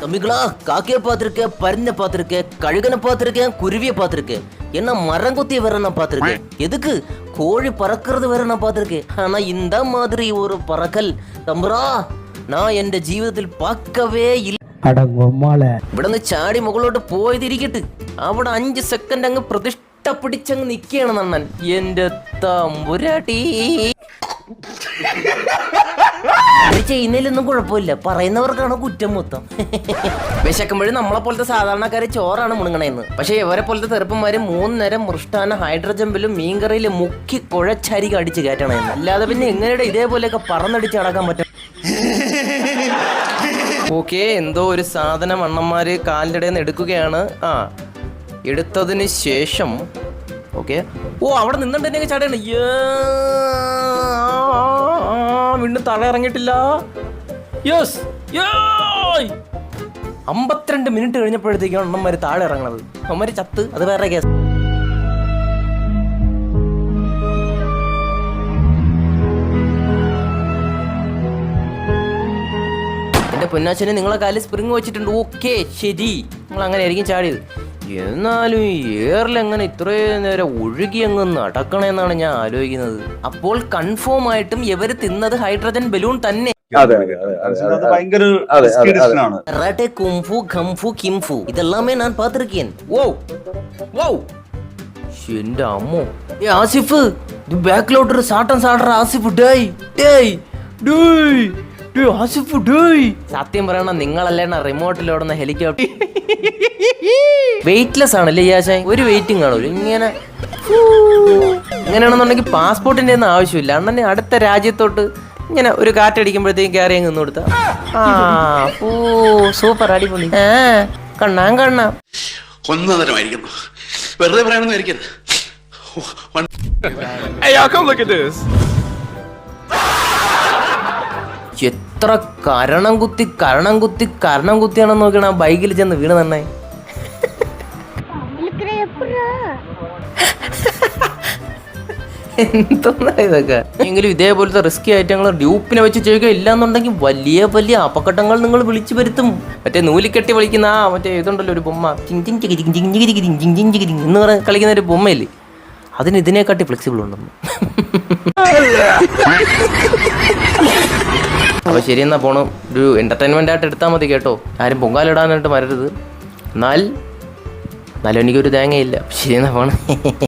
தம்பிகளா, காக்கைய பாத்திருக்கேன், பருந்த பாத்திருக்கேன், கழுகனை பாத்திருக்கேன், குருவிய பாத்திருக்கேன், என்ன மரங்கொத்திய வேற நான் பாத்திருக்கேன். எதுக்கு கோழி பறக்கிறது வேற நான் பாத்திருக்கேன். ஆனா இந்த மாதிரி ஒரு பறக்கல் தம்புரா நான் എന്റെ ജീവിതത്തിൽ பார்க்கவே ഇല്ല. ഇവിടുന്ന് ചാടി മുകളിലോട്ട് പോയതിരിക്കട്ട് അവിടെ 5 സെക്കൻഡ് അങ്ങ് പ്രതിഷ്ഠ പിടിച്ചങ്ങ് നിൽക്കുകയാണ് നണ്ണൻ. എന്റെ തമ്പുരാട്ടി ചെയ്യുന്നതിലൊന്നും കുഴപ്പമില്ല, പറയുന്നവർക്കാണ് കുറ്റം മൊത്തം. വിശക്കുമ്പോഴും നമ്മളെ പോലത്തെ സാധാരണക്കാര് ചോറാണ് മുണുങ്ങണേന്ന്. പക്ഷെ ഇവരെ പോലത്തെ തെറുപ്പന്മാര് 3 നേരം മൃഷ്ടാന ഹൈഡ്രജമ്പിലും മീൻകറിയിലും മുക്കി കുഴച്ചരിക അടിച്ച് കയറ്റണേന്ന്. അല്ലാതെ പിന്നെ എങ്ങനെയുടെ ഇതേപോലെയൊക്കെ പറന്നടിച്ച് അടക്കാൻ പറ്റും. ഓക്കെ, എന്തോ ഒരു സാധനം അണ്ണന്മാര് കാലിൻ്റെ ഇടയിൽ നിന്ന് എടുക്കുകയാണ്. എടുത്തതിന് ശേഷം ഓക്കെ, അവിടെ നിന്നിട്ട് തന്നെ ചാടയാണ്. വീണ്ടും താഴെ ഇറങ്ങിയിട്ടില്ല. 52 മിനിറ്റ് കഴിഞ്ഞപ്പോഴത്തേക്കാണ് അണ്ണന്മാര് താഴെ ഇറങ്ങണത്. അമ്മമാര് ചത്ത്, അത് വേറെ കേസ്. എന്റെ പൊന്നാച്ചനെ നിങ്ങളെ കാലിൽ സ്പ്രിങ് വെച്ചിട്ടുണ്ട്. ഓക്കെ ശരി, നിങ്ങൾ അങ്ങനെ ആയിരിക്കും ചാടിയത്. എന്നാലും എയറിലെങ്ങനെ ഇത്രയും നേരം ഒഴുകി അങ്ങ് നടക്കണമെന്നാണ് ഞാൻ ആലോചിക്കുന്നത്. അപ്പോൾ കൺഫേം ആയിട്ടും ഇവര് തിന്നത് ഹൈഡ്രജൻ ബലൂൺ തന്നെ. ഇതെല്ലാമേ ഞാൻ പാത്തിരിക്കൻ. എന്റെ അമ്മോ, ആസിഫ് ബാക്കിലോട്ടൊരു സാട്ടൻ സാടറ. ആസിഫ് ഡേയ് ഡേയ് ഡേയ് ആസിഫ് ഡേയ്. സത്യം പറയണ നിങ്ങളല്ലേണ റിമോട്ടിലോടുന്ന ഹെലികോപ്റ്റർ. വെയിറ്റ്ലെസ് ആണല്ലേ യാശായ്, ഒരു വെയിറ്റിംഗ് കാണൂല. ഇങ്ങനെയാണെന്നുണ്ടെങ്കിൽ പാസ്പോർട്ടിന്റെ ഒന്നും ആവശ്യമില്ല. അണ്ണനെ അടുത്ത രാജ്യത്തോട്ട് ഇങ്ങനെ ഒരു കാറ്റടിക്കുമ്പോഴത്തേക്കും കയറി അങ്ങ് നിന്ന് കൊടുത്ത. സൂപ്പർ, അടിപൊളി. കണ്ണാൻ കണ്ണാം ഒന്നതരമായിരിക്കുന്നു, വെറുതെ പറയാനൊന്നും ആയിരിക്കരുത്. എത്ര കരണം കുത്തിയാണെന്ന് നോക്കണം. ആ ബൈക്കിൽ ചെന്ന് വീണ് തന്നെ. എന്തോന്നാ ഇതൊക്കെ. എങ്കിലും ഇതേപോലത്തെ റിസ്കി ഐറ്റങ്ങൾ ഡ്യൂപ്പിനെ വെച്ച് ചെയ്യുക. ഇല്ലാന്നുണ്ടെങ്കിൽ വലിയ വലിയ അപകടങ്ങൾ നിങ്ങൾ വിളിച്ചു വരുത്തും. മറ്റേ നൂലിക്കെട്ടി വിളിക്കുന്ന മറ്റേ ഇതുണ്ടല്ലോ ഒരു ബൊമ്മ, എന്ന് പറഞ്ഞ് കളിക്കുന്ന ഒരു ബൊമ്മയില്ലേ, അതിന് ഇതിനെക്കാട്ടി ഫ്ലെക്സിബിൾ ഉണ്ടെന്ന്. അപ്പൊ ശരി, എന്നാ പോണം. ഒരു എന്റർടൈൻമെന്റ് ആയിട്ട് എടുത്താൽ മതി കേട്ടോ. ആരും പൊങ്കാലിടാനായിട്ട് വരരുത്. എന്നാലും എനിക്കൊരു തേങ്ങയില്ല. ശരി, എന്നാ പോണം.